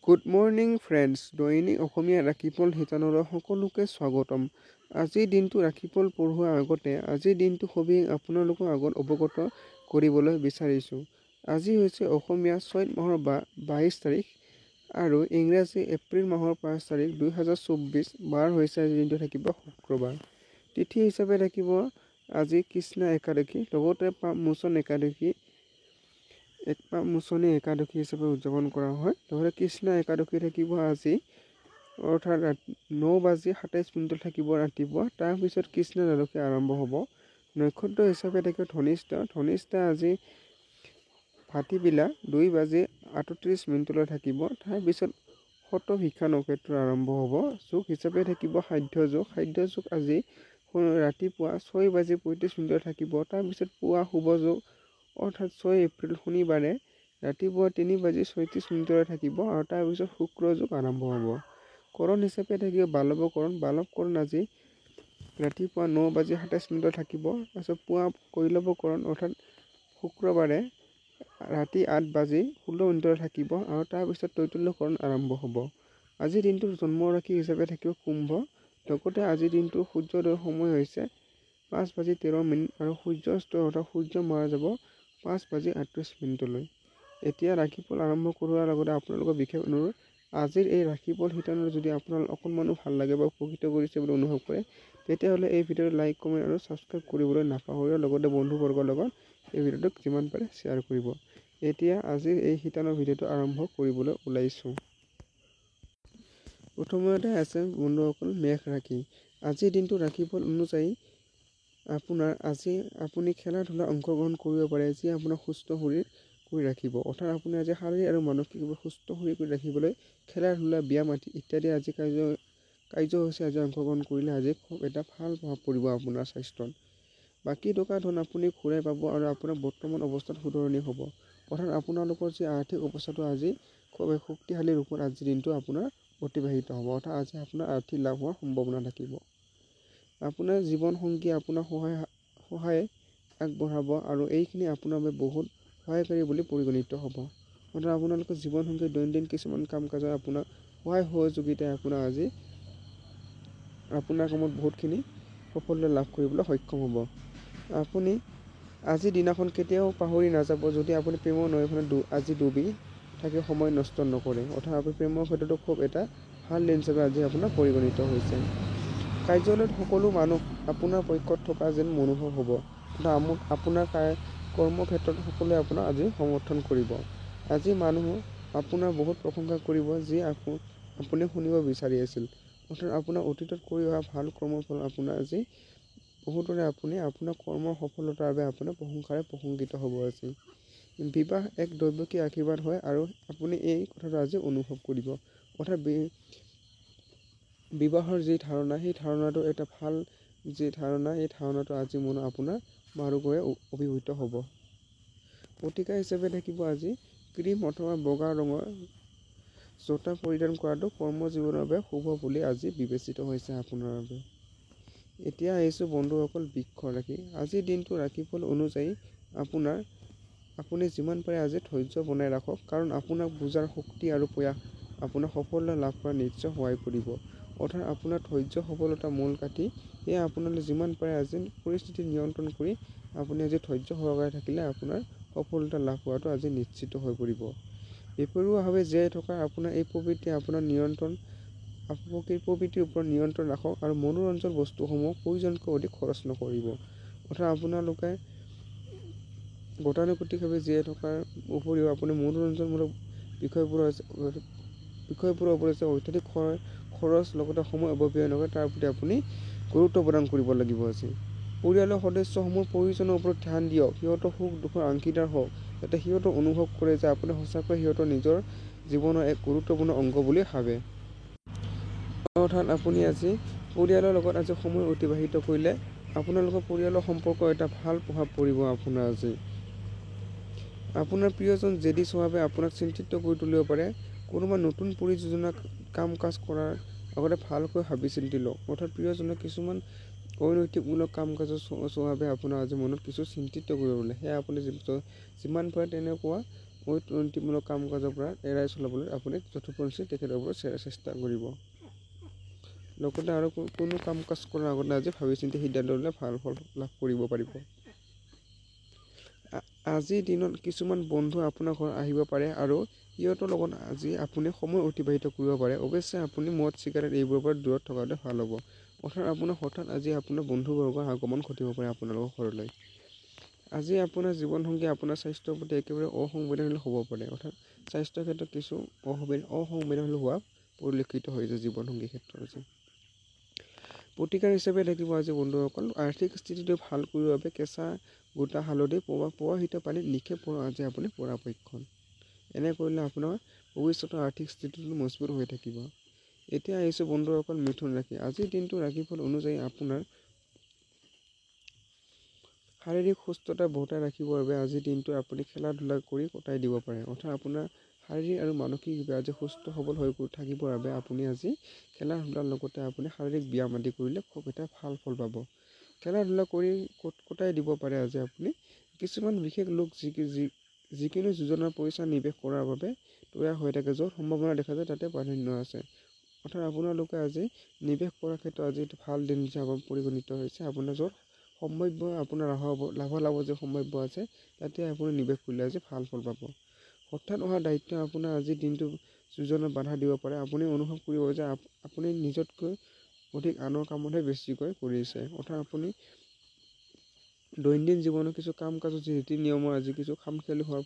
Good morning friends, দৈনিক অসমীয়া ৰাখিপল শিতানলৈ সকলোকে স্বাগতম। আজিৰ দিনটো ৰাখিপল পঢ়োৱাৰ আগতে আজিৰ দিনটো সবিশেষ আপোনালোকৰ আগত অৱগত কৰিবলৈ বিচাৰিছোঁ। আজি হৈছে অসমীয়া চৈত মাহৰ 22 তাৰিখ আৰু ইংৰাজী এপ্ৰিল মাহৰ 5 তাৰিখ 2024। বাৰ হৈছে আজিৰ দিনটো থাকিব শুক্ৰবাৰ। তিথি হিচাপে থাকিব আজি কৃষ্ণা একাদশী, লগতে পাপ মোচনী একাদশী হিচাপে উদযাপন কৰা হয়। লগতে কৃষ্ণা একাদশী থাকিব আজি, অৰ্থাৎ 9:27 থাকিব ৰাতিপুৱা। তাৰপিছত কৃষ্ণা একাদশী আৰম্ভ হ'ব। নক্ষত্ৰ হিচাপে থাকিব ধনিষ্ঠা আজি ভাটিবিলা 2:38 থাকিব। তাৰপিছত শতভিষা নক্ষত্ৰ আৰম্ভ হ'ব। যোগ হিচাপে থাকিব সাধ্য যোগ আজি ৰাতিপুৱা 6:35 থাকিব। তাৰপিছত পুৱা শুভ যোগ অৰ্থাৎ 6 এপ্ৰিল শনিবাৰে ৰাতিপুৱা 3:36 থাকিব আৰু তাৰপিছত শুক্ৰ যোগ আৰম্ভ হ'ব। কৰণ হিচাপে থাকিব বালৱকৰণ আজি ৰাতিপুৱা 9:27 থাকিব। তাৰপিছত পুৱা কৈলৱকৰণ অৰ্থাৎ শুক্ৰবাৰে ৰাতি 8:16 থাকিব আৰু তাৰপিছত তৈতুল্যকৰণ আৰম্ভ হ'ব। আজিৰ দিনটোৰ জন্ম ৰাশি হিচাপে থাকিব কুম্ভ। লগতে আজিৰ দিনটোৰ সূৰ্যোদয়ৰ সময় হৈছে 5:13 আৰু সূৰ্যাস্ত অৰ্থাৎ সূৰ্য মৰা যাব 5:38। এতিয়া ৰাশিফল আৰম্ভ কৰোৱাৰ লগতে আপোনালোকৰ বিশেষ অনুৰোধ, আজিৰ এই ৰাশিফল শিতানৰ যদি আপোনাৰ অকণমানো ভাল লাগে বা উপকৃত কৰিছে বুলি অনুভৱ কৰে, তেতিয়াহ'লে এই ভিডিঅ'টো লাইক, কমেণ্ট আৰু ছাবস্ক্ৰাইব কৰিবলৈ নাপাহৰিব। লগতে বন্ধুবৰ্গৰ লগত এই ভিডিঅ'টোক যিমান পাৰে শ্বেয়াৰ কৰিব। এতিয়া আজিৰ এই শিতানৰ ভিডিঅ'টো আৰম্ভ কৰিবলৈ ওলাইছোঁ। প্ৰথমতে আছে বন্ধুসকল মেষ ৰাশি। আজিৰ দিনটো ৰাশিফল অনুযায়ী আজি আপুনি খেলা ধূলাত অংশগ্ৰহণ কৰিব পাৰে, যি আপোনাক সুস্থ শৰীৰ কৰি ৰাখিব। অৰ্থাৎ আপুনি আজি শাৰীৰিক আৰু মানসিকভাৱে সুস্থ শৰীৰ কৰি ৰাখিবলৈ খেলা ধূলা, ব্যায়াম ইত্যাদি আজি কাৰ্যসূচী আজি অংশগ্ৰহণ কৰিলে আজি খুব এটা ভাল প্ৰভাৱ পৰিব আপোনাৰ স্বাস্থ্যত। বাকী টকা ধন আপুনি ঘূৰাই পাব আৰু আপোনাৰ বৰ্তমান অৱস্থাত শুধৰণি হ'ব। অৰ্থাৎ আপোনালোকৰ যি আৰ্থিক অৱস্থাটো আজি খুব শক্তিশালী ৰূপত আজিৰ দিনটো আপোনাৰ অতিবাহিত হ'ব। অৰ্থাৎ আজি আপোনাৰ আৰ্থিক লাভ হোৱাৰ সম্ভাৱনা থাকিব। আপোনাৰ জীৱন সংগীয়ে আপোনাক সহায় আগবঢ়াব আৰু এইখিনি আপোনাৰ বাবে বহুত সহায়কাৰী বুলি পৰিগণিত হ'ব। অৰ্থাৎ আপোনালোকৰ জীৱন সংগীৰ দৈনন্দিন কিছুমান কাম কাজৰ আপোনাৰ সহায় সহযোগিতাই আপোনাৰ কামত বহুতখিনি সফলতা লাভ কৰিবলৈ সক্ষম হ'ব। আপুনি আজিৰ দিনাখন কেতিয়াও পাহৰি নাযাব যদি আপুনি প্ৰেমৰ নৈখনত আজি ডুবি থাকি সময় নষ্ট নকৰে। অৰ্থাৎ আপুনি প্ৰেমৰ ক্ষেত্ৰতো খুব এটা ভাল দিন হিচাপে আজি আপোনাৰ পৰিগণিত হৈছে। কাৰ্যালয়ত সকলো মানুহ আপোনাৰ পক্ষত থকা যেন অনুভৱ হ'ব। আপোনাৰ কৰ্মক্ষেত্ৰত সকলোৱে আপোনাক আজি সমৰ্থন কৰিব। আজি মানুহ আপোনাৰ বহুত প্ৰশংসা কৰিব, যি আপুনি শুনিব বিচাৰি আছিল। অৰ্থাৎ আপোনাৰ অতীতত কৰি অহা ভাল কৰ্মৰ ফলত আপোনাৰ আজি বহুতৰে আপুনি আপোনাৰ কৰ্মৰ সফলতাৰ বাবে আপোনাৰ প্ৰশংসাৰে প্ৰশংসিত হ'ব আজি। বিবাহ এক দৈৱকী আশীৰ্বাদ হয় আৰু আপুনি এই কথাটো আজি অনুভৱ কৰিব। অৰ্থাৎ বিবাহৰ যি ধাৰণা, সেই ধাৰণাটো এটা ভাল যি ধাৰণা, এই ধাৰণাটো আজি মনত আপোনাৰ বাৰুকৈয়ে অভিভূত হ'ব। প্ৰতিকাৰ হিচাপে থাকিব আজি ক্ৰীম অথবা বগা ৰঙৰ জোতা পৰিধান কৰাটো কৰ্মজীৱনৰ বাবে শুভ বুলি আজি বিবেচিত হৈছে আপোনাৰ বাবে। এতিয়া আহিছোঁ বন্ধুসকল বৃষ ৰাশি। আজিৰ দিনটো ৰাশিফল অনুযায়ী আপুনি যিমান পাৰে আজি ধৈৰ্য বনাই ৰাখক, কাৰণ আপোনাক বুজাৰ শক্তি আৰু প্ৰয়াস আপোনাক সফলতা লাভ কৰাত নিশ্চয় সহায় কৰিব। অৰ্থাৎ আপোনাৰ ধৈৰ্য সফলতা মূল কাঠি। সেয়ে আপোনালোকে যিমান পাৰে আজি পৰিস্থিতি নিয়ন্ত্ৰণ কৰি আপুনি আজি ধৈৰ্য সহকাৰে থাকিলে আপোনাৰ সফলতা লাভ হোৱাটো আজি নিশ্চিত হৈ পৰিব। বেপৰুৱাভাৱে জীয়াই থকা আপোনাৰ এই প্ৰবৃত্তিৰ ওপৰত নিয়ন্ত্ৰণ ৰাখক আৰু মনোৰঞ্জন বস্তুসমূহ প্ৰয়োজনতকৈ অধিক খৰচ নকৰিব। অৰ্থাৎ আপোনালোকে গতানুগতিকভাৱে জীয়াই থকাৰ উপৰিও আপুনি মনোৰঞ্জনমূলক বিষয়বোৰৰ ওপৰত অত্যাধিক খৰচ লগতে সময় অপব্যয় নকৰে, তাৰ প্ৰতি আপুনি গুৰুত্ব প্ৰদান কৰিব লাগিব আজি। পৰিয়ালৰ সদস্যসমূহৰ প্ৰয়োজনৰ ওপৰত ধ্যান দিয়ক। সিহঁতৰ সুখ দুখৰ অংশীদাৰ হওক, যাতে সিহঁতে অনুভৱ কৰে যে আপুনি সঁচাকৈ সিহঁতৰ নিজৰ জীৱনৰ এক গুৰুত্বপূৰ্ণ অংগ বুলি ভাবে। অৰ্থাৎ আপুনি আজি পৰিয়ালৰ লগত আজি সময় অতিবাহিত কৰিলে আপোনালোকৰ পৰিয়ালৰ সম্পৰ্কৰ এটা ভাল প্ৰভাৱ পৰিব আপোনাৰ আজি। আপোনাৰ প্ৰিয়জন জেদী স্বভাৱে আপোনাক চিন্তিত কৰি তুলিব পাৰে। কোনোবা নতুন পৰিযোজনা কাম কাজ কৰাৰ আগতে ভালকৈ ভাবি চিন্তি লওক। অৰ্থাৎ প্ৰিয়জনৰ কিছুমান অনৈতিকমূলক কাম কাজৰ স্বভাৱে আপোনাৰ আজি মনত কিছু চিন্তিত কৰিব পাৰে। সেয়া আপুনি যিমান পাৰে তেনেকুৱা অনৈতিকমূলক কাম কাজৰ পৰা এৰাই চলাবলৈ আপুনি যথোপৰিমাণে তেখেতৰ ওপৰত চেষ্টা কৰিব। লগতে আৰু কোনো কাম কাজ কৰাৰ আগতে আজি ভাবি চিন্তি সিদ্ধান্ত ল'লে ভাল ফল লাভ কৰিব পাৰিব। আজিৰ দিনত কিছুমান বন্ধু আপোনাৰ ঘৰত আহিব পাৰে আৰু সিহঁতৰ লগত আজি আপুনি সময় অতিবাহিত কৰিব পাৰে। অৱশ্যে আপুনি মদ চিগাৰেট এইবোৰৰ পৰা দূৰত থকাটো ভাল হ'ব। অৰ্থাৎ আপোনাৰ হঠাৎ আজি আপোনাৰ বন্ধুবৰ্গৰ আগমন ঘটিব পাৰে আপোনালোকৰ ঘৰলৈ। আজি আপোনাৰ জীৱনসংগী আপোনাৰ স্বাস্থ্যৰ প্ৰতি একেবাৰে অসংবেদনশীল হ'ব পাৰে। অৰ্থাৎ স্বাস্থ্যৰ ক্ষেত্ৰত কিছু অসংবেদনশীল হোৱা পৰিলক্ষিত হৈছে জীৱনসংগীৰ ক্ষেত্ৰত আজি। প্ৰতিকাৰ হিচাপে থাকিব আজি বন্ধুসকল আৰ্থিক স্থিতিটো ভাল কৰিবৰ বাবে কেঁচা গোটা হালধি প্ৰবাহিত পানীত নিক্ষেপ কৰা আজি আপুনি পৰাপক্ষত। এনে কৰিলে আপোনাৰ ভৱিষ্যতৰ আৰ্থিক স্থিতিটো মজবুত হৈ থাকিব। এতিয়া আহিছোঁ বন্ধুসকল মিথুন ৰাশি। আজিৰ দিনটো ৰাশিফল অনুযায়ী আপোনাৰ শাৰীৰিক সুস্থতা বৰ্তাই ৰাখিবৰ বাবে আজিৰ দিনটো আপুনি খেলা ধূলা কৰি কটাই দিব পাৰে। অৰ্থাৎ আপোনাৰ শাৰীৰিক আৰু মানসিকভাৱে আজি সুস্থ সবল হৈ থাকিবৰ বাবে আপুনি আজি খেলা ধূলাৰ লগতে আপুনি শাৰীৰিক ব্যায়াম আদি কৰিলে খুব এটা ভাল ফল পাব। খেলা ধূলা কৰি কটাই দিব পাৰে আজি আপুনি। কিছুমান বিশেষ লোক যিকোনো যোজনাৰ পইচা নিৱেশ কৰাৰ বাবে তৈয়াৰ হৈ থাকে, য'ত সম্ভাৱনা দেখা যায় তাতে প্ৰাধান্য আছে। অৰ্থাৎ আপোনালোকে আজি নিৱেশ কৰাৰ ক্ষেত্ৰত আজি ভাল দিন হিচাপে পৰিগণিত হৈছে। আপোনাৰ য'ত সম্ভাৱ্য আপোনাৰ লাভালাভ যে সম্ভাৱ্য আছে তাতে আপুনি নিৱেশ কৰিলে আজি ভাল ফল পাব। হঠাৎ অহা দায়িত্ব আপোনাৰ আজিৰ দিনটো যোজনাত বাধা দিব পাৰে। আপুনি অনুভৱ কৰিব যে আপুনি নিজতকৈ অধিক আনৰ কামতহে বেছিকৈ কৰিছে। অৰ্থাৎ আপুনি দৈনন্দিন জীৱনৰ কিছু কাম কাজৰ যি ৰীতি নিয়মৰ আজি কিছু খামখেয়ালি হোৱাৰ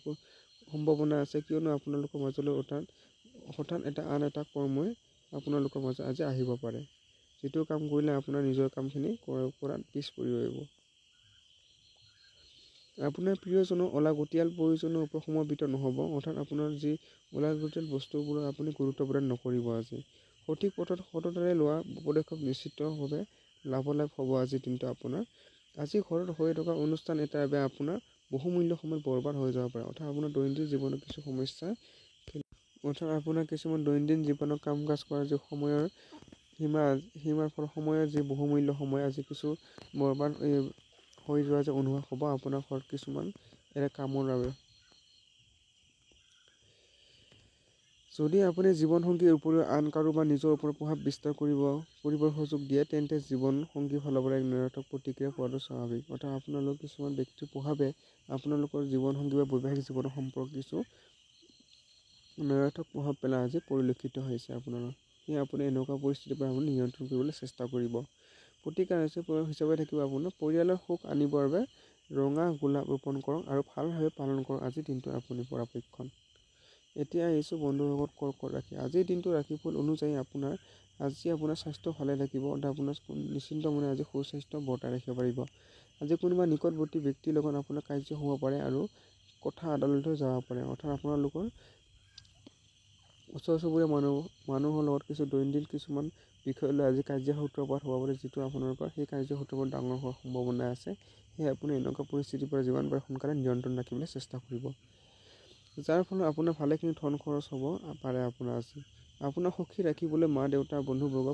সম্ভাৱনা আছে, কিয়নো আপোনালোকৰ মাজলৈ হঠাৎ আন এটা কৰ্মই আপোনালোকৰ মাজত আজি আহিব পাৰে, যিটো কাম কৰিলে আপোনাৰ নিজৰ কামখিনি কৰাত পিছ পৰি ৰহিব। আপোনাৰ প্ৰিয়জনৰ অলাগতিয়াল প্ৰয়োজনৰ ওপৰত সমৰ্পিত নহ'ব। অৰ্থাৎ আপোনাৰ যি অলাগতিয়াল বস্তুবোৰৰ আপুনি গুৰুত্ব প্ৰদান নকৰিব আজি। সঠিক পথত সততাৰে লোৱা পদক্ষেপ নিশ্চিতভাৱে লাভালাভ হ'ব আজিৰ দিনটো আপোনাৰ। আজি ঘৰত হৈ থকা অনুষ্ঠান এটাৰ বাবে আপোনাৰ বহুমূল্য সময় বৰবাদ হৈ যাব পাৰে। অৰ্থাৎ আপোনাৰ দৈনন্দিন জীৱনৰ কিছু সমস্যা কিছুমান দৈনন্দিন জীৱনৰ কাম কাজ কৰাৰ যি সময়ৰ সীমাৰ ফলত সময়ৰ যি বহুমূল্য সময় আজি কিছু বৰবাদ হৈ যোৱা যে অনুভৱ হ'ব আপোনাৰ ঘৰত কিছুমান এনে কামৰ বাবে। যদি আপুনি জীৱনসংগীৰ উপৰিও আন কাৰোবাৰ নিজৰ ওপৰত প্ৰভাৱ বিস্তাৰ কৰিবৰ সুযোগ দিয়ে, তেন্তে জীৱনসংগীৰ ফালৰ পৰা এক নিৰৰ্থক প্ৰতিক্ৰিয়া পোৱাটো স্বাভাৱিক। অৰ্থাৎ আপোনালোক কিছুমান ব্যক্তিৰ প্ৰভাৱে আপোনালোকৰ জীৱনসংগী বা বৈবাহিক জীৱনৰ সম্পৰ্ক কিছু নিৰৰ্থক প্ৰভাৱ পেলাই আজি পৰিলক্ষিত হৈছে আপোনালোক। সেয়ে আপুনি এনেকুৱা পৰিস্থিতিৰ পৰা আপুনি নিয়ন্ত্ৰণ কৰিবলৈ চেষ্টা কৰিব। প্ৰতিকাৰ হিচাপে থাকিব আপোনাৰ পৰিয়ালৰ সুখ আনিবৰ বাবে ৰঙা গোলাপ ৰোপণ কৰক আৰু ভালভাৱে পালন কৰক আজিৰ দিনটো আপুনি পৰাপক্ষত। এতিয়া আহিছোঁ বন্ধুসকল কৰ্কট ৰাশি। আজিৰ দিনটো ৰাশিফল অনুযায়ী আজি আপোনাৰ স্বাস্থ্য ভালে থাকিব। অৰ্থাৎ আপোনাৰ নিশ্চিন্ত মনে আজি সুস্বাস্থ্য বৰ্তাই ৰাখিব পাৰিব। আজি কোনোবা নিকটৱৰ্তী ব্যক্তিৰ লগত আপোনাৰ কাৰ্য হ'ব পাৰে আৰু কথা আদালতলৈ যাব পাৰে। অৰ্থাৎ আপোনালোকৰ ওচৰ চুবুৰীয়া মানুহৰ লগত কিছু দৈনন্দিন কিছুমান বিষয় লৈ আজি কাজিয়া সূত্ৰপাত হ'ব পাৰে, যিটো আপোনালোকৰ সেই কাজিয়া সূত্ৰপাত ডাঙৰ হোৱাৰ সম্ভাৱনা আছে। সেয়ে আপুনি এনেকুৱা পৰিস্থিতিৰ পৰা যিমান পাৰে সোনকালে নিয়ন্ত্ৰণ ৰাখিবলৈ চেষ্টা কৰিব, যাৰ ফলত আপোনাৰ ভালেখিনি ধন খৰচ হ'ব পাৰে। আপোনাক সুখী ৰাখিবলৈ মা দেউতা বন্ধুবৰ্গ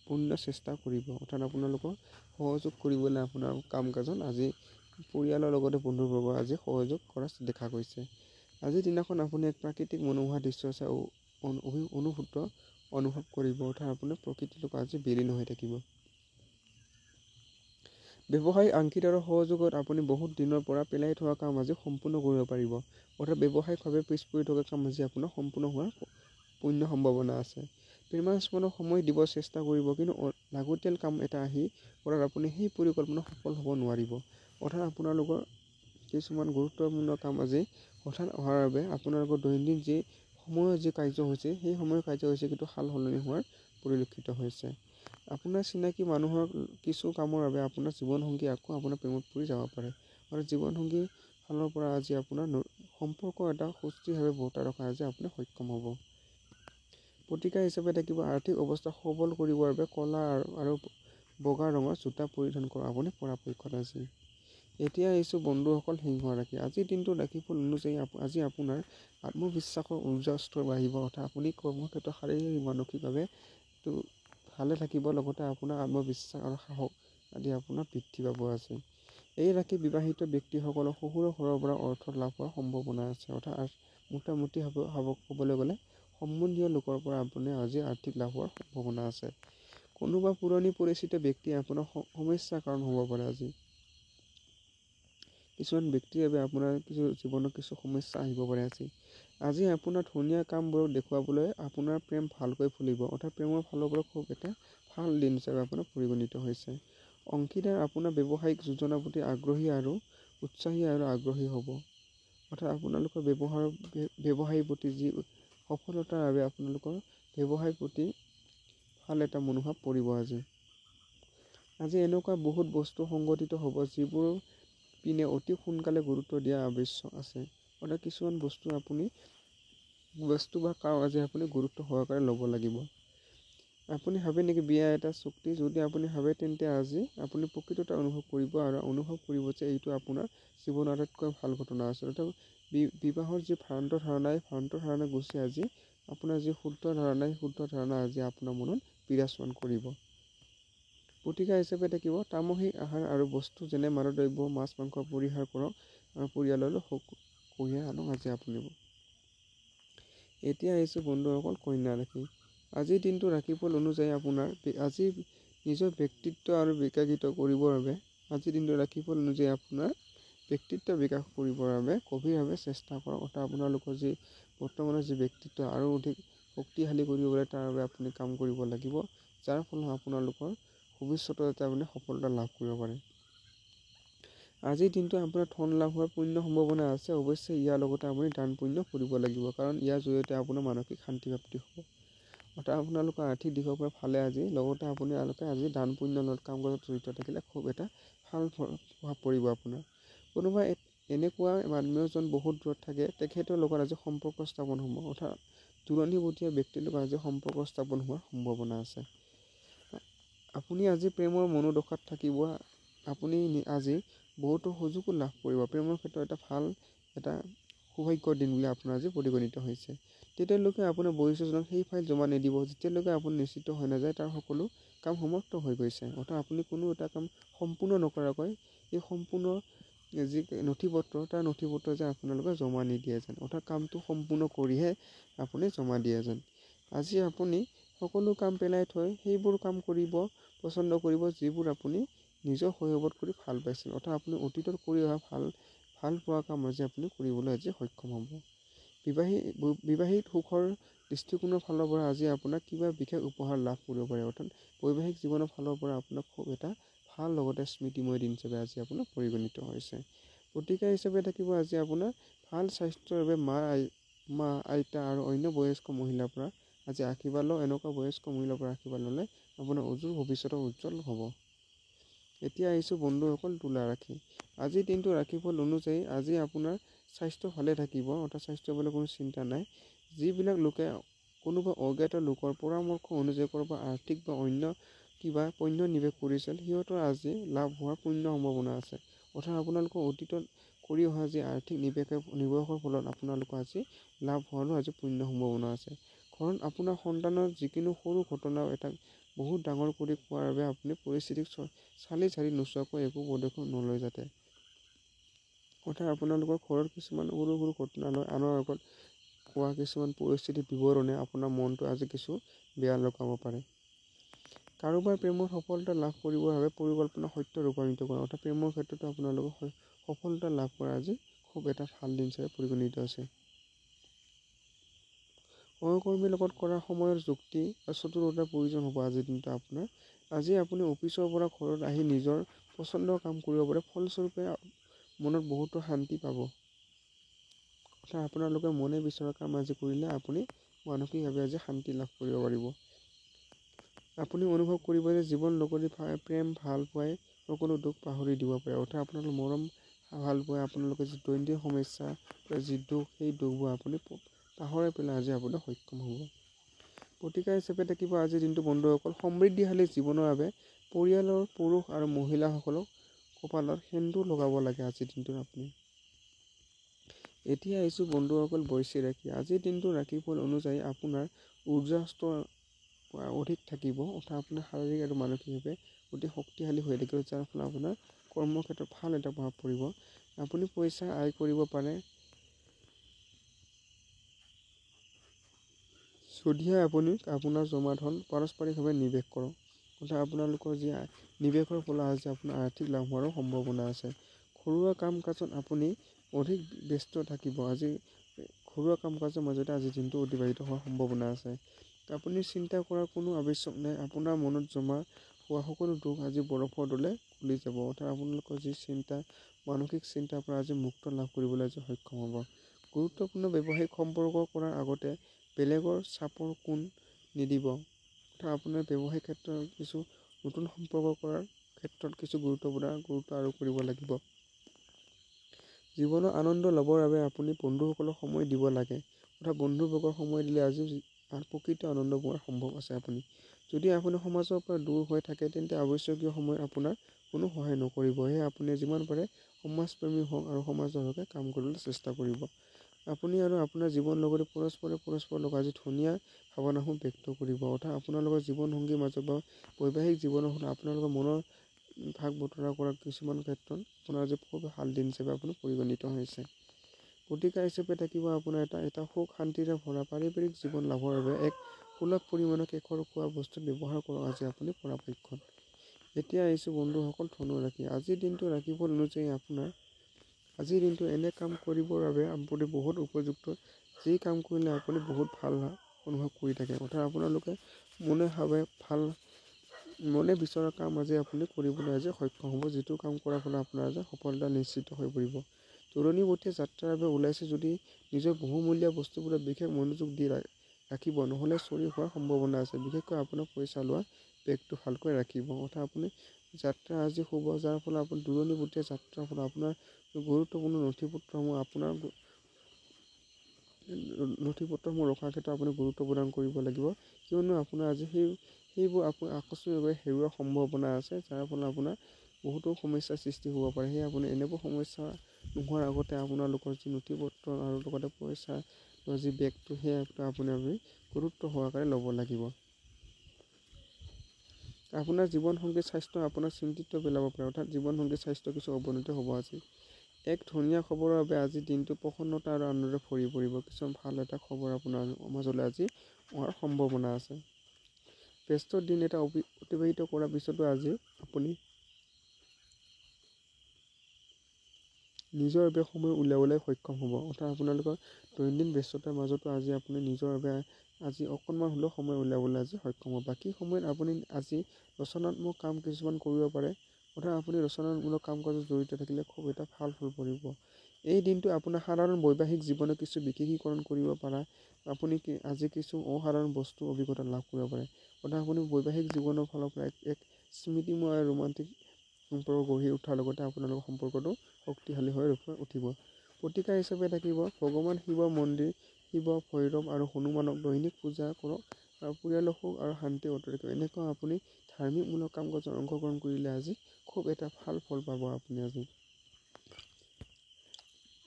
পূৰ্ণ চেষ্টা কৰিব। অৰ্থাৎ আপোনালোকক সহযোগ কৰিবলৈ আপোনাৰ কাম কাজত আজি পৰিয়ালৰ লগতে বন্ধুবৰ্গ আজি সহযোগ কৰা দেখা গৈছে। আজিৰ দিনাখন আপুনি এক প্ৰাকৃতিক মনোমোহা দৃশ্য চাই অনুভৱ কৰিব। অৰ্থাৎ আপোনাৰ প্ৰকৃতিৰ লগত আজি বিলীন হৈ থাকিব। ব্যৱসায়িক অংশীদাৰৰ সহযোগত আপুনি বহুত দিনৰ পৰা পেলাই থকা কাম আজি সম্পূৰ্ণ কৰিব পাৰিব। অৰ্থাৎ ব্যৱসায়িকভাৱে পিছ পৰি থকা কাম আজি আপোনাৰ সম্পূৰ্ণ হোৱাৰ পূৰ্ণ সম্ভাৱনা আছে। প্ৰেমাস্পদক সময় দিব চেষ্টা কৰিব, কিন্তু লাগতিয়াল কাম এটা আহি পৰাত আপুনি সেই পৰিকল্পনা সফল হ'ব নোৱাৰিব। অৰ্থাৎ আপোনালোকৰ কিছুমান গুৰুত্বপূৰ্ণ কাম আজি হঠাৎ অহাৰ বাবে আপোনালোকৰ দৈনন্দিন যি সময়ৰ যি কাৰ্য হৈছে সেই সময়ৰ কাৰ্য হৈছে কিন্তু সাল সলনি হোৱাৰ পৰিলক্ষিত হৈছে। আপোনাৰ চিনাকি মানুহৰ কিছু কামৰ বাবে আপোনাৰ জীৱনসংগী আকৌ আপোনাৰ প্ৰেমত পৰি যাব পাৰে। আৰু জীৱনসংগীৰ ফালৰ পৰা আজি আপোনাৰ সম্পৰ্ক এটা সুস্থিৰভাৱে বৰ্তাই ৰখা আজি আপুনি সক্ষম হ'ব। প্ৰতিকাৰ হিচাপে থাকিব আৰ্থিক অৱস্থা সবল কৰিবৰ বাবে ক'লা আৰু বগা ৰঙৰ জোতা পৰিধান কৰা আপুনি পৰাপক্ষত আজি। এতিয়া আহিছোঁ বন্ধুসকল সিংহ ৰাশি। আজিৰ দিনটো ৰাশিফল অনুযায়ী আজি আপোনাৰ আত্মবিশ্বাসৰ উৰ্জাৰ স্তৰ বাঢ়িব। অৰ্থাৎ আপুনি কৰ্মক্ষেত্ৰত শাৰীৰিক মানসিকভাৱে ভালে থাকিব, লগতে আপোনাৰ আত্মবিশ্বাস আৰু সাহস আদি আপোনাৰ বৃদ্ধি পাব আজি। এই ৰাশি বিবাহিত ব্যক্তিসকলৰ শহুৰৰ ঘৰৰ পৰা অৰ্থ লাভ হোৱাৰ সম্ভাৱনা আছে। অৰ্থাৎ মোটামুটি ক'বলৈ গ'লে সম্বন্ধীয় লোকৰ পৰা আপুনি আজি আৰ্থিক লাভ হোৱাৰ সম্ভাৱনা আছে। কোনোবা পুৰণি পৰিচিত ব্যক্তি আপোনাৰ সমস্যাৰ কাৰণ হ'ব পাৰে আজি। কিছুমান ব্যক্তিৰ বাবে আপোনাৰ জীৱনত কিছু সমস্যা আহিব পাৰে আজি। আজি আপোনাৰ ধুনীয়া কামবোৰক দেখুৱাবলৈ আপোনাৰ প্ৰেম ভালকৈ ফুলিব, অৰ্থাৎ প্ৰেমৰ ফালৰ পৰা খুব এটা ভাল দিন হিচাপে আপোনাৰ পৰিগণিত হৈছে। অংশীদাৰ আপোনাৰ ব্যৱসায়িক যোজনাৰ প্ৰতি আগ্ৰহী আৰু উৎসাহী আৰু আগ্ৰহী হ'ব, অৰ্থাৎ আপোনালোকৰ ব্যৱসায়ৰ প্ৰতি যি সফলতাৰ বাবে আপোনালোকৰ ব্যৱসায়ৰ প্ৰতি ভাল এটা মনোভাৱ পৰিব আজি। আজি এনেকুৱা বহুত বস্তু সংঘটিত হ'ব যিবোৰ পিনে অতি সোনকালে গুৰুত্ব দিয়া আৱশ্যক আছে, অৰ্থাৎ কিছুমান বস্তু বা কাম আজি আপুনি গুৰুত্ব সহকাৰে ল'ব লাগিব। আপুনি ভাবে নেকি বিয়া এটা চুক্তি, যদি আপুনি ভাবে তেন্তে আজি আপুনি প্ৰকৃততে অনুভৱ কৰিব আৰু অনুভৱ কৰিব যে এইটো আপোনাৰ জীৱনৰ আটাইতকৈ ভাল ঘটনা আছে। অৰ্থাৎ বিবাহৰ যি ভ্ৰান্ত ধাৰণা গুচি আজি আপোনাৰ যি শুদ্ধ ধাৰণা আজি আপোনাৰ মনত বিৰাজমান কৰিব। প্ৰতিকাৰ হিচাপে থাকিব তামসিক আহাৰ আৰু বস্তু যেনে মাদকদ্ৰব্য, মাছ মাংস পৰিহাৰ কৰক আৰু পৰিয়াললৈ কঢ়িয়াই আনক আজি আপুনি। এতিয়া আহিছে বন্ধুসকল কন্যা ৰাশি। আজিৰ দিনটো ৰাশিফল অনুযায়ী আপোনাৰ আজি নিজৰ ব্যক্তিত্ব আৰু বিকশিত কৰিবৰ বাবে গভীৰভাৱে চেষ্টা কৰক, অৰ্থাৎ আপোনালোকৰ যি বৰ্তমানৰ যি ব্যক্তিত্ব আৰু অধিক শক্তিশালী কৰিবলৈ তাৰ বাবে আপুনি কাম কৰিব লাগিব, যাৰ ফলত আপোনালোকৰ ভৱিষ্যতত আপুনি সফলতা লাভ কৰিব পাৰে। আজিৰ দিনটো আপোনাৰ ধন লাভ হোৱাৰ পূৰ্ণ সম্ভাৱনা আছে। অৱশ্যে ইয়াৰ লগতে আপুনি দান পুণ্য কৰিব লাগিব, কাৰণ ইয়াৰ জৰিয়তে আপোনাৰ মানসিক শান্তি প্ৰাপ্তি হ'ব, অৰ্থাৎ আপোনালোকৰ আৰ্থিক দিশৰ পৰা ভালে আজি। লগতে আপোনালোকে আজি দান পুণ্যৰ লগত কাম কাজত জড়িত থাকিলে খুব এটা ভাল প্ৰভাৱ পৰিব আপোনাৰ। কোনোবা এনেকুৱা মানুহজন বহুত দূৰত থাকে, তেখেতৰ লগত আজি সম্পৰ্ক স্থাপন হ'ব, অৰ্থাৎ দূৰণিবতীয়া ব্যক্তিৰ লগত আজি সম্পৰ্ক স্থাপন হোৱাৰ সম্ভাৱনা আছে। আপুনি আজি প্ৰেমৰ মনোদশাত থাকিব, আপুনি আজি বহুতো সুযোগো লাভ কৰিব। প্ৰেমৰ ক্ষেত্ৰত এটা সৌভাগ্যৰ দিন বুলি আপোনাৰ আজি পৰিগণিত হৈছে। তেতিয়ালৈকে আপোনাৰ বয়োজ্যেষ্ঠজনক সেই ফাইল জমা নিদিব যেতিয়ালৈকে আপুনি নিশ্চিত হৈ নাযায় তাৰ সকলো কাম সমাপ্ত হৈ গৈছে, অৰ্থাৎ আপুনি কোনো এটা কাম সম্পূৰ্ণ নকৰাকৈ এই সম্পূৰ্ণ যি নথিপত্ৰ যে আপোনালোকে জমা নিদিয়ে যেন, অৰ্থাৎ কামটো সম্পূৰ্ণ কৰিহে আপুনি জমা দিয়ে যেন। আজি আপুনি সকলো কাম পেলাই থৈ সেইবোৰ কাম কৰিব পচন্দ কৰিব যিবোৰ আপুনি নিজৰ শৈশৱত কৰি ভাল পাইছিল, অৰ্থাৎ আপুনি অতীতত কৰি অহা ভাল পোৱা কাম আজি আপুনি কৰিবলৈ আজি সক্ষম হ'ব। বিবাহিত সুখৰ দৃষ্টিকোণৰ ফালৰ পৰা আজি আপোনাক কিবা বিশেষ উপহাৰ লাভ কৰিব পাৰে, অৰ্থাৎ বৈবাহিক জীৱনৰ ফালৰ পৰা আপোনাক খুব এটা ভাল লগতে স্মৃতিময় দিন হিচাপে আজি আপোনাৰ পৰিগণিত হৈছে। প্ৰতিকাৰ হিচাপে থাকিব আজি আপোনাৰ ভাল স্বাস্থ্যৰ বাবে মা আইতা আৰু অন্য বয়স্ক মহিলাৰ পৰা আজি আশীৰ্বাদ লওক। এনেকুৱা বয়স্ক মহিলাৰ পৰা আশীৰ্বাদ ল'লে আপোনাৰ উজ্জ্বল ভৱিষ্যতৰ উজ্জ্বল হ'ব। এতিয়া আহিছোঁ বন্ধুসকল তুলা ৰাশি। আজিৰ দিনটো ৰাশিফল অনুযায়ী আজি আপোনাৰ স্বাস্থ্য ভালে থাকিব, অৰ্থাৎ স্বাস্থ্যৰ বুলি কোনো চিন্তা নাই। যিবিলাক লোকে কোনোবা অজ্ঞাত লোকৰ পৰামৰ্শ অনুযায়ী কৰবাত আৰ্থিক বা অন্য কিবা পণ্য নিৱেশ কৰিছিল, সিহঁতৰ আজি লাভ হোৱাৰ পূৰ্ণ সম্ভাৱনা আছে, অৰ্থাৎ আপোনালোকৰ অতীতত কৰি অহা যি আৰ্থিক নিৱেশৰ ফলত আপোনালোকৰ আজি লাভ হোৱাৰো আজি পূৰ্ণ সম্ভাৱনা আছে। ঘৰত আপোনাৰ সন্তানৰ যিকোনো সৰু ঘটনাও এটা বহুত ডাঙৰ কৰি কোৱাৰ বাবে আপুনি পৰিস্থিতিক চালি জাৰি নোচোৱাকৈ একো পদক্ষেপ নলয় যাতে, অৰ্থাৎ আপোনালোকৰ ঘৰত কিছুমান সৰু ঘটনা লৈ আনৰ আগত কোৱা কিছুমান পৰিস্থিতিৰ বিৱৰণে আপোনাৰ মনটো আজি কিছু বেয়া লগাব পাৰে। কাৰোবাৰ প্ৰেমৰ সফলতা লাভ কৰিবৰ বাবে পৰিকল্পনা সত্য ৰূপায়িত কৰা, অৰ্থাৎ প্ৰেমৰ ক্ষেত্ৰতো আপোনালোকৰ সফলতা লাভ কৰা আজি খুব এটা ভাল দিন হিচাপে পৰিগণিত আছে। সহকৰ্মীৰ লগত কৰা সময়ৰ যুক্তি আৰু চতুৰতাৰ প্ৰয়োজন হ'ব আজিৰ দিনটো আপোনাৰ। আজি আপুনি অফিচৰ পৰা ঘৰত আহি নিজৰ পচন্দৰ কাম কৰিব পাৰে, ফলস্বৰূপে মনত বহুতো শান্তি পাব, অৰ্থাৎ আপোনালোকে মনে বিচৰা কাম আজি কৰিলে আপুনি মানসিকভাৱে আজি শান্তি লাভ কৰিব পাৰিব। আপুনি অনুভৱ কৰিব যে জীৱন লগতে প্ৰেম ভাল পোৱাই সকলো দুখ পাহৰি দিব পাৰে, অৰ্থাৎ আপোনালোকৰ মৰম ভাল পোৱাই আপোনালোকৰ যি দৈনন্দিন সমস্যা যি দুখ, সেই দুখবোৰ আপুনি পাহৰাই পেলাই আজি আপুনি সক্ষম হ'ব। প্ৰতিকাৰ হিচাপে থাকিব আজিৰ দিনটো বন্ধুসকল সমৃদ্ধিশালী জীৱনৰ বাবে পৰিয়ালৰ পুৰুষ আৰু মহিলাসকলক কপালত সেন্দুৰ লগাব লাগে আজিৰ দিনটোত আপুনি। এতিয়া আহিছোঁ বন্ধুসকল বৃশ্চিক ৰাশি। আজিৰ দিনটো ৰাশিফল অনুযায়ী আপোনাৰ উৰ্জা স্তৰ অধিক থাকিব, অৰ্থাৎ আপোনাৰ শাৰীৰিক আৰু মানসিকভাৱে অতি শক্তিশালী হৈ থাকিব, যাৰ ফলত আপোনাৰ কৰ্মৰ ক্ষেত্ৰত ভাল এটা প্ৰভাৱ পৰিব। আপুনি পইচা আয় কৰিব পাৰে, যদিহে আপুনি আপোনাৰ জমা ধন পাৰস্পৰিকভাৱে নিৱেশ কৰক, অৰ্থাৎ আপোনালোকৰ যি নিৱেশৰ ফলত আজি আপোনাৰ আৰ্থিক লাভ হোৱাৰো সম্ভাৱনা আছে। ঘৰুৱা কাম কাজত আপুনি অধিক ব্যস্ত থাকিব। আজি ঘৰুৱা কাম কাজৰ মাজতে আজি দিনটো অতিবাহিত হোৱাৰ সম্ভাৱনা আছে। আপুনি চিন্তা কৰাৰ কোনো আৱশ্যক নাই। আপোনাৰ মনত জমা হোৱা সকলো দুখ আজি বৰফৰ দৰে গলি যাব। অৰ্থাৎ আপোনালোকৰ যি চিন্তা, মানসিক চিন্তাৰ পৰা আজি মুক্ত লাভ কৰিবলৈ আজি সক্ষম হ'ব। গুৰুত্বপূৰ্ণ ব্যৱসায়িক সম্পৰ্ক কৰাৰ আগতে বেলেগৰ চাপৰ কোণ নিদিব। অৰ্থাৎ আপোনাৰ ব্যৱসায়িক ক্ষেত্ৰত কিছু নতুন সম্পৰ্ক কৰাৰ ক্ষেত্ৰত কিছু গুৰুত্ব আৰোপ কৰিব লাগিব। জীৱনৰ আনন্দ ল'বৰ বাবে আপুনি বন্ধুসকলক সময় দিব লাগে। অৰ্থাৎ বন্ধুবৰ্গক সময় দিলে আজি প্ৰকৃত আনন্দ পোৱাৰ সম্ভৱ আছে আপুনি। যদি আপুনি সমাজৰ পৰা দূৰ হৈ থাকে তেন্তে আৱশ্যকীয় সময়ত আপোনাৰ কোনো সহায় নকৰিব। সেয়ে আপুনি যিমান পাৰে সমাজপ্ৰেমী হওক আৰু সমাজৰ হকে কাম কৰিবলৈ চেষ্টা কৰিব। আপুনি আৰু আপোনাৰ জীৱন লগতে পৰস্পৰৰ লগত আজি ধুনীয়া ভাৱনাসমূহ ব্যক্ত কৰিব। অৰ্থাৎ আপোনালোকৰ জীৱনসংগীৰ মাজত বা বৈবাহিক জীৱনৰ আপোনালোকৰ মনৰ ভাগ বতৰা কৰা কিছুমান ক্ষেত্ৰত আপোনাৰ আজি খুব ভাল দিন হিচাপে আপুনি পৰিগণিত হৈছে। প্ৰতিকাৰ হিচাপে থাকিব আপোনাৰ এটা সুখ শান্তিৰে ভৰা পাৰিবাৰিক জীৱন লাভৰ বাবে এক সুলভ পৰিমাণৰ কেশৰ খোৱা বস্তু ব্যৱহাৰ কৰক আজি আপুনি পৰাপক্ষত। এতিয়া আহিছোঁ বন্ধুসকল ধনু ৰাশি। আজিৰ দিনটো ৰাশিফল অনুযায়ী আজিৰ দিনটো এনে কাম কৰিবৰ বাবে আপুনি বহুত উপযুক্ত। যি কাম কৰিলে আপুনি বহুত ভাল অনুভৱ কৰি থাকে। অৰ্থাৎ আপোনালোকে মনে বিচৰা কাম আজি আপুনি কৰিবলৈ আজি সক্ষম হ'ব। যিটো কাম কৰাৰ ফলত আপোনাৰ আজি সফলতা নিশ্চিত হৈ পৰিব। দূৰণিবতীয়া যাত্ৰাৰ বাবে ওলাইছে যদি নিজৰ বহুমূলীয়া বস্তুবোৰত বিশেষ মনোযোগ দি ৰাখিব, নহ'লে চুৰি হোৱাৰ সম্ভাৱনা আছে। বিশেষকৈ আপোনাৰ পইচা লোৱা বেগটো ভালকৈ ৰাখিব। অৰ্থাৎ আপুনি যাত্ৰা আজি শুব, যাৰ ফলত আপুনি দূৰণিবতীয়া যাত্ৰাৰ ফলত আপোনাৰ গুৰুত্বপূৰ্ণ নথিপত্ৰসমূহ ৰখাৰ ক্ষেত্ৰত আপুনি গুৰুত্ব প্ৰদান কৰিব লাগিব। কিয়নো আপোনাৰ আজি সেইবোৰ আপুনি আকস্মিকভাৱে হেৰুৱাৰ সম্ভাৱনা আছে, যাৰ ফলত আপোনাৰ বহুতো সমস্যাৰ সৃষ্টি হ'ব পাৰে। সেয়ে আপুনি এনেবোৰ সমস্যা নোহোৱাৰ আগতে আপোনালোকৰ যি নথিপত্ৰ আৰু লগতে পইচা যি বেগটো সেয়া আপুনি গুৰুত্ব সহকাৰে ল'ব লাগিব। আপোনাৰ জীৱনসংগীৰ স্বাস্থ্য আপোনাক চিন্তিত পেলাব পাৰে। অৰ্থাৎ জীৱনসংগীৰ স্বাস্থ্য কিছু অৱনতি হ'ব আজি। এক ধুনীয়া খবৰৰ বাবে আজিৰ দিনটো প্ৰসন্নতা আৰু আনন্দৰে ভৰি পৰিব। কিছুমান ভাল এটা খবৰ আপোনাৰ মাজলৈ আজি অহাৰ সম্ভাৱনা আছে। ব্যস্ত দিন এটা অতিবাহিত কৰাৰ পিছতো আজি আপুনি নিজৰ বাবে সময় উলিয়াবলৈ সক্ষম হ'ব। অৰ্থাৎ আপোনালোকৰ দৈনন্দিন ব্যস্ততাৰ মাজতো আজি আপুনি নিজৰ বাবে আজি অকণমান হ'লেও সময় উলিয়াবলৈ আজি সক্ষম হ'ব। বাকী সময়ত আপুনি আজি ৰচনাত্মক কাম কিছুমান কৰিব পাৰে। অৰ্থাৎ আপুনি ৰচনামূলক কাম কাজত জড়িত থাকিলে খুব এটা ভাল ফল পৰিব। এই দিনটো আপোনাৰ সাধাৰণ বৈবাহিক জীৱনত কিছু বিশেষীকৰণ কৰিব পাৰা। আপুনি আজি কিছু অসাধাৰণ বস্তু অভিজ্ঞতা লাভ কৰিব পাৰে। অৰ্থাৎ আপুনি বৈবাহিক জীৱনৰ ফালৰ পৰা এক স্মৃতিময় আৰু ৰোমান্টিক সম্পৰ্ক গঢ়ি উঠাৰ লগতে আপোনালোকৰ সম্পৰ্কটো শক্তিশালী হৈ উঠিব। প্ৰতিকাৰ হিচাপে থাকিব ভগৱান শিৱ মন্দিৰ, শিৱ, ভৈৰৱ আৰু হনুমানক দৈনিক পূজা কৰক আৰু পৰিয়ালৰ সুখ আৰু শান্তি অটুট ৰাখিব। এনেকুৱা আপুনি ধাৰ্মিকমূলক কাম কাজত অংশগ্ৰহণ কৰিলে আজি খুব এটা ভাল ফল পাব আপুনি আজি।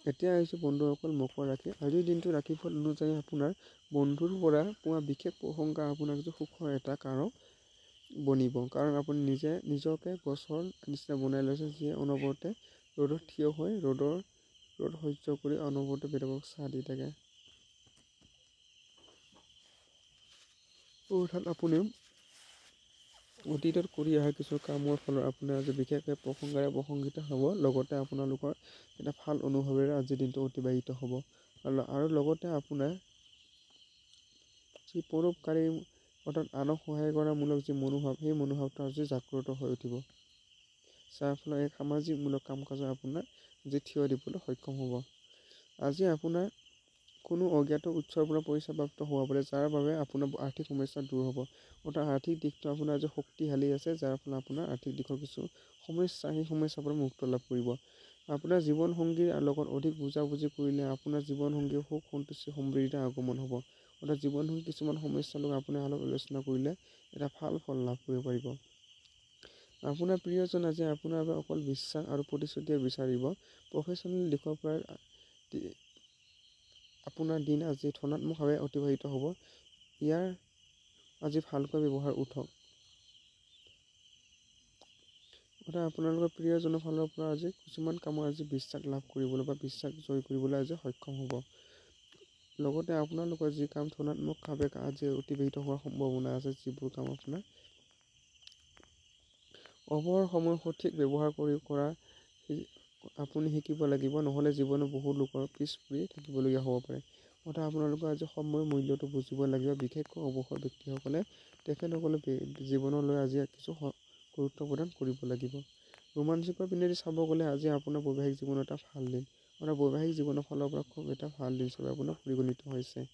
এতিয়া আহিছোঁ বন্ধুসকল মকৰ ৰাশি। আজিৰ দিনটো ৰাশিফল অনুযায়ী আপোনাৰ বন্ধুৰ পৰা পোৱা বিশেষ প্ৰশংসা আপোনাক সুখৰ এটা কাৰক বনিব। কাৰণ আপুনি নিজকে গছৰ নিচিনা বনাই লৈছে, যিয়ে অনবৰতে ৰ'দত থিয় হৈ ৰ'দ সহ্য কৰি অনবৰতে বেলেগক চাহ দি থাকে। অৰ্থাৎ আপুনি অতীতত কৰি অহা কিছু কামৰ ফলত আপোনাৰ আজি বিশেষকৈ প্ৰশংসিত হ'ব। লগতে আপোনালোকৰ এটা ভাল অনুভৱেৰে আজিৰ দিনটো অতিবাহিত হ'ব। আৰু লগতে আপোনাৰ যি পৰোপকাৰী অৰ্থাৎ আনক সহায় কৰামূলক যি মনোভাৱ, সেই মনোভাৱটো আজি জাগ্ৰত হৈ উঠিব। যাৰ ফলত এক সামাজিকমূলক কাম কাজত আপোনাৰ আজি থিয় দিবলৈ সক্ষম হ'ব। আজি আপোনাৰ কোনো অজ্ঞাত উৎসৰ পৰা পইচা প্ৰাপ্ত হ'ব পাৰে, যাৰ বাবে আপোনাৰ আৰ্থিক সমস্যা দূৰ হ'ব। অৰ্থাৎ আৰ্থিক দিশটো আপোনাৰ আজি শক্তিশালী আছে, যাৰ ফলত আপোনাৰ আৰ্থিক দিশৰ কিছু সমস্যা, সেই সমস্যাৰ পৰা মুক্ত লাভ কৰিব। আপোনাৰ জীৱনসংগীৰ লগত অধিক বুজাবুজি কৰিলে আপোনাৰ জীৱনসংগীৰ সুখ সন্তুষ্টি সমৃদ্ধিৰ আগমন হ'ব। অৰ্থাৎ জীৱনসংগী কিছুমান সমস্যাৰ লগত আপুনি আলোচনা কৰিলে এটা ভাল ফল লাভ কৰিব পাৰিব। আপোনাৰ প্ৰিয়জন আজি আপোনাৰ বাবে অকল বিশ্বাস আৰু প্ৰতিশ্ৰুতিয়ে বিচাৰিব। প্ৰফেশ্যনেল দিশৰ পৰা আপোনাৰ দিন আজি ধনাত্মকভাৱে অতিবাহিত হ'ব। ইয়াৰ আজি ভালকৈ ব্যৱহাৰ উঠক। অৰ্থাৎ আপোনালোকৰ প্ৰিয়জনৰ ফালৰ পৰা আজি কিছুমান কামৰ আজি বিশ্বাস লাভ কৰিবলৈ বা বিশ্বাস জয় কৰিবলৈ আজি সক্ষম হ'ব। লগতে আপোনালোকৰ যি কাম ধনাত্মকভাৱে আজি অতিবাহিত হোৱাৰ সম্ভাৱনা আছে, যিবোৰ কাম আপোনাৰ অৱসৰ সময় সঠিক ব্যৱহাৰ কৰা আপুনি শিকিব লাগিব, নহ'লে জীৱনত বহু লোকৰ পিছ পৰি থাকিবলগীয়া হ'ব পাৰে। অৰ্থাৎ আপোনালোকে আজি সময়ৰ মূল্যটো বুজিব লাগিব, বিশেষকৈ অৱসৰ ব্যক্তিসকলে তেখেতসকলে জীৱনলৈ আজি কিছু গুৰুত্ব প্ৰদান কৰিব লাগিব। ৰোমাঞ্চকৰ পিনেদি চাব গ'লে আজি আপোনাৰ বৈবাহিক জীৱনৰ এটা ভাল দিন, অৰ্থাৎ বৈবাহিক জীৱনৰ ফালৰ পৰা খুব এটা ভাল দিন হিচাপে আপোনাৰ পৰিগণিত হৈছে।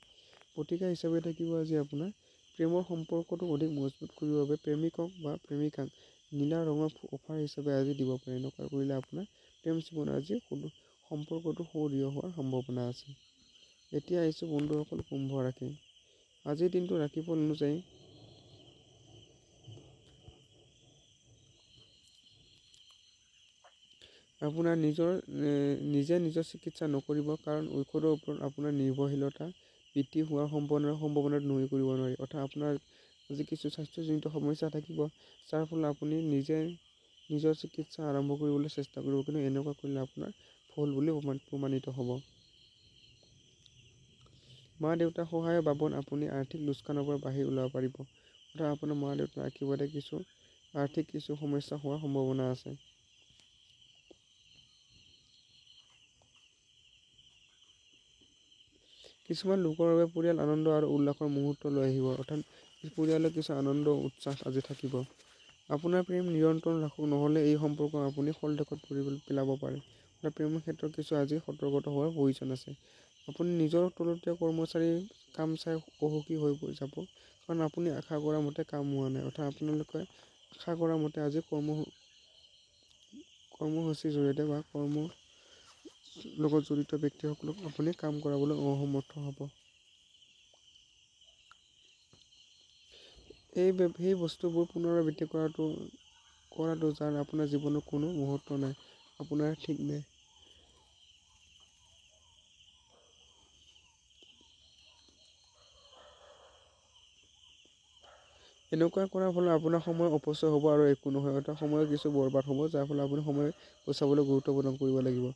প্ৰতিকাৰ হিচাপে থাকিব আজি আপোনাৰ প্ৰেমৰ সম্পৰ্কটো অধিক মজবুত কৰিবৰ বাবে প্ৰেমিকক বা প্ৰেমিকাক নীলা ৰঙৰ অফাৰ হিচাপে আজি দিব পাৰে। এনেকুৱা কৰিলে আপোনাৰ প্ৰেম জীৱনত আজি সম্পৰ্কটো সুদৃঢ় হোৱাৰ সম্ভাৱনা আছে। এতিয়া আহিছোঁ বন্ধুসকল কুম্ভ ৰাশি। আজিৰ দিনটো ৰাশিফল অনুযায়ী আপোনাৰ নিজে নিজৰ চিকিৎসা নকৰিব, কাৰণ ঔষধৰ ওপৰত আপোনাৰ নিৰ্ভৰশীলতা বৃদ্ধি হোৱাৰ সম্ভাৱনাটো নুই কৰিব নোৱাৰি। অৰ্থাৎ আপোনাৰ আজি কিছু স্বাস্থ্যজনিত সমস্যা থাকিব, যাৰ ফলত আপুনি নিজে নিজৰ চিকিৎসা আৰম্ভ কৰিবলৈ চেষ্টা কৰিব, কিন্তু এনেকুৱা কৰিলে আপোনাৰ ভুল বুলি প্ৰমাণিত হ'ব। মা দেউতাৰ সহায়ৰ বাবদ আপুনি আৰ্থিক লোকচানৰ পৰা বাহিৰ ওলাব পাৰিব। অৰ্থাৎ আপোনাৰ মা দেউতাৰ আশীৰ্বাদে আৰ্থিক কিছু সমস্যা হোৱাৰ সম্ভাৱনা আছে। কিছুমান লোকৰ বাবে পৰিয়াল আনন্দ আৰু উল্লাসৰ মুহূৰ্ত লৈ আহিব, অৰ্থাৎ পৰিয়ালৰ কিছু আনন্দ উৎসাহ আজি থাকিব। আপোনাৰ প্ৰেম নিয়ন্ত্ৰণ ৰাখক, নহ'লে এই সম্পৰ্ক আপুনি খলদেশত পেলাব পাৰে। অৰ্থাৎ প্ৰেমৰ ক্ষেত্ৰত কিছু আজি সতৰ্কতা হোৱাৰ প্ৰয়োজন আছে। আপুনি নিজৰ তলতীয়া কৰ্মচাৰীৰ কাম চাই অসুখী হৈ যাব, কাৰণ আপুনি আশা কৰা মতে কাম হোৱা নাই। অৰ্থাৎ আপোনালোকে আশা কৰা মতে আজি কৰ্মসূচীৰ জৰিয়তে বা কৰ্মৰ লগত জড়িত ব্যক্তিসকলক আপুনি কাম কৰাবলৈ অসমৰ্থ হ'ব। সেই বস্তুবোৰ পুনৰাবৃত্তি কৰাটো যাৰ আপোনাৰ জীৱনত কোনো মুহূৰ্ত নাই, আপোনাৰ ঠিক নাই। এনেকুৱা কৰাৰ ফলত আপোনাৰ সময় অপচয় হ'ব আৰু একো নহয়, অৰ্থাৎ সময়ৰ কিছু বৰবাদ হ'ব, যাৰ ফলত আপুনি সময় বচাবলৈ গুৰুত্ব প্ৰদান কৰিব লাগিব।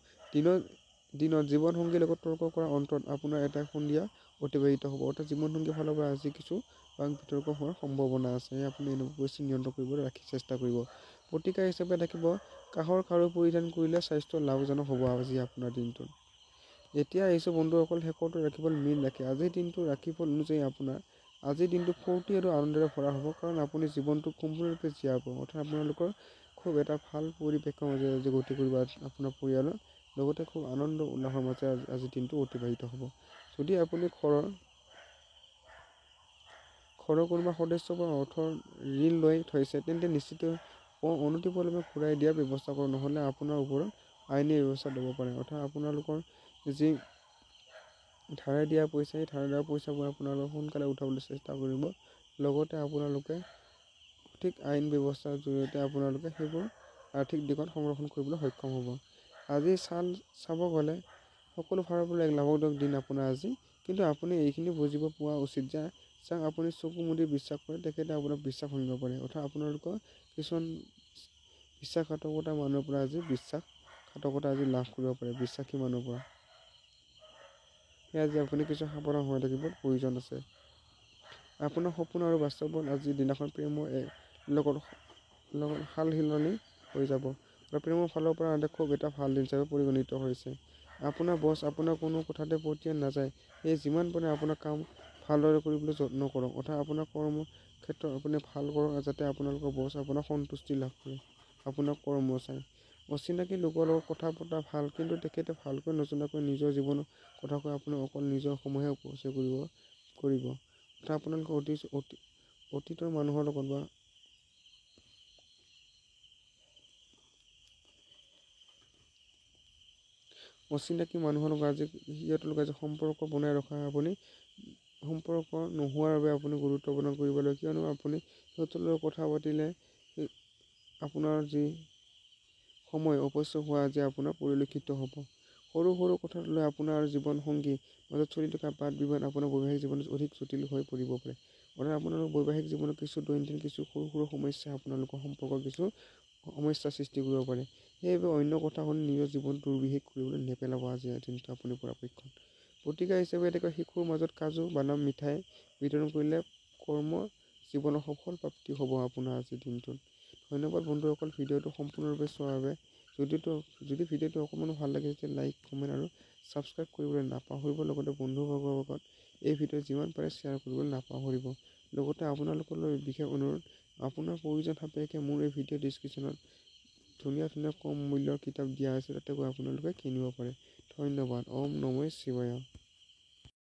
দিনত জীৱনসংগীৰ লগত তৰ্ক কৰাৰ অন্তত আপোনাৰ এটা সন্ধিয়া অতিবাহিত হ'ব, অৰ্থাৎ জীৱনসংগীৰ ফালৰ পৰা আজি কিছু বাক বিতৰ্ক হোৱাৰ সম্ভাৱনা আছে। আপুনি এনেকুৱা পৰিস্থিতি নিয়ন্ত্ৰণ কৰিবলৈ চেষ্টা কৰিব। প্ৰতিকাৰ হিচাপে থাকিব কাঁহৰ খাৰু পৰিধান কৰিলে স্বাস্থ্য লাভজনক হ'ব আজি আপোনাৰ দিনটোত। এতিয়া আহিছোঁ বন্ধুসকল শেষৰটো ৰাশিফল মীন ৰাশি। আজিৰ দিনটো ৰাশিফল অনুযায়ী আপোনাৰ আজিৰ দিনটো ফূৰ্তি আৰু আনন্দৰে ভৰা হ'ব, কাৰণ আপুনি জীৱনটো সম্পূৰ্ণৰূপে জীয়াব। অৰ্থাৎ আপোনালোকৰ খুব এটা ভাল পৰিৱেশৰ মাজেৰে আজি গতি কৰিব আপোনাৰ পৰিয়ালৰ, লগতে খুব আনন্দ উল্লাসৰ মাজেৰে আজিৰ দিনটো অতিবাহিত হ'ব। যদি আপুনি ঘৰৰ কোনোবা সদস্যৰ পৰা অৰ্থৰ ঋণ লৈ থৈছে, তেন্তে নিশ্চিত অনতিপলমে ঘূৰাই দিয়াৰ ব্যৱস্থা কৰক, নহ'লে আপোনাৰ ওপৰত আইনী ব্যৱস্থা ল'ব পাৰে। অৰ্থাৎ আপোনালোকৰ যি ধাৰে দিয়া পইচা, সেই ধাৰে দিয়া পইচাবোৰ আপোনালোকে সোনকালে উঠাবলৈ চেষ্টা কৰিব। লগতে আপোনালোকে সঠিক আইন ব্যৱস্থাৰ জৰিয়তে আপোনালোকে সেইবোৰ আৰ্থিক দিশত সংৰক্ষণ কৰিবলৈ সক্ষম হ'ব। আজি চাব গ'লে সকলো ফালৰ পৰা এক লাভদায়ক দিন আপোনাৰ আজি, কিন্তু আপুনি এইখিনি বুজিব পোৱা উচিত যে যাক আপুনি চকু মুদি বিশ্বাস কৰে, তেখেতে আপোনাক বিশ্বাস ভাঙিব পাৰে। অৰ্থাৎ আপোনালোকৰ কিছুমান বিশ্বাসঘাতকতা মানুহৰ পৰা আজি লাভ কৰিব পাৰে, বিশ্বাসী মানুহৰ পৰা। সেয়া আজি আপুনি কিছু সাৱধান হৈ থাকিব প্ৰয়োজন আছে। আপোনাৰ সপোন আৰু বাস্তৱত আজিৰ দিনাখন প্ৰেমৰ লগত সালসলনি হৈ যাব, আৰু প্ৰেমৰ ফালৰ পৰা খুব এটা ভাল দিন হিচাপে পৰিগণিত হৈছে। আপোনাৰ বছ আপোনাৰ কোনো কথাতে পতিয়ন নাযায়, সেয়ে যিমান পাৰে আপোনাৰ কাম ভালদৰে কৰিবলৈ যত্ন কৰক। অৰ্থাৎ আপোনাৰ কৰ্ম ক্ষেত্ৰত আপুনি ভাল কৰক, যাতে আপোনালোকৰ বছ আপোনাৰ সন্তুষ্টি লাভ কৰে আপোনাৰ কৰ্ম চাই। অচিনাকি লোকৰ লগত কথা পতা ভাল, কিন্তু তেখেতে ভালকৈ নজনাকৈ নিজৰ জীৱনৰ কথা কৈ আপুনি অকল নিজৰ সময়হে অপচয় কৰিব। অৰ্থাৎ আপোনালোকে অতীতৰ মানুহৰ লগত বা অচিনাকি মানুহৰ লগত সিহঁতৰ লগত সম্পৰ্ক বনাই ৰখা, আপুনি সম্পৰ্ক নোহোৱাৰ বাবে আপুনি গুৰুত্ব প্ৰদান কৰিব লাগিব, কিয়নো আপুনি সিহঁতৰ লগত কথা পাতিলে আপোনাৰ যি সময় অপচয় হোৱা আজি আপোনাৰ পৰিলক্ষিত হ'ব। সৰু সৰু কথাক লৈ আপোনাৰ জীৱনসংগীৰ মাজত চলি থকা বাদ বিবাদ আপোনাৰ বৈবাহিক জীৱনত অধিক জটিল হৈ পৰিব পাৰে। অৰ্থাৎ আপোনালোকৰ বৈবাহিক জীৱনত কিছু দৈনন্দিন কিছু সৰু সৰু সমস্যাই আপোনালোকৰ সম্পৰ্কৰ কিছু সমস্যাৰ সৃষ্টি কৰিব পাৰে। সেইবাবে অন্য কথা শুনি নিজৰ জীৱন দুৰ্বিষহ কৰিবলৈ নেপেলাব আজিৰ দিনটো আপুনি পৰাপক্ষত। প্ৰতিকা হিচাপে এনেকৈ শিশুৰ মাজত কাজু বাদাম মিঠাই বিতৰণ কৰিলে কৰ্ম জীৱনৰ সফল প্ৰাপ্তি হ'ব আপোনাৰ আজিৰ দিনটোত। ধন্যবাদ বন্ধুসকল ভিডিঅ'টো সম্পূৰ্ণৰূপে চোৱাৰ বাবে। যদি ভিডিঅ'টো অকণমান ভাল লাগে তেতিয়া লাইক কমেণ্ট আৰু ছাবস্ক্ৰাইব কৰিবলৈ নাপাহৰিব। লগতে বন্ধুবৰ্গৰ লগত এই ভিডিঅ' যিমান পাৰে শ্বেয়াৰ কৰিবলৈ নাপাহৰিব। লগতে আপোনালোকলৈ বিশেষ অনুৰোধ, আপোনাৰ প্ৰয়োজন সাপেক্ষে মোৰ এই ভিডিঅ' ডিছক্ৰিপশ্যনত ধুনীয়া কম মূল্যৰ কিতাপ দিয়া আছে, তাতে গৈ আপোনালোকে কিনিব পাৰে। ধন্যবাদ। ওম নমঃ শিৱায়।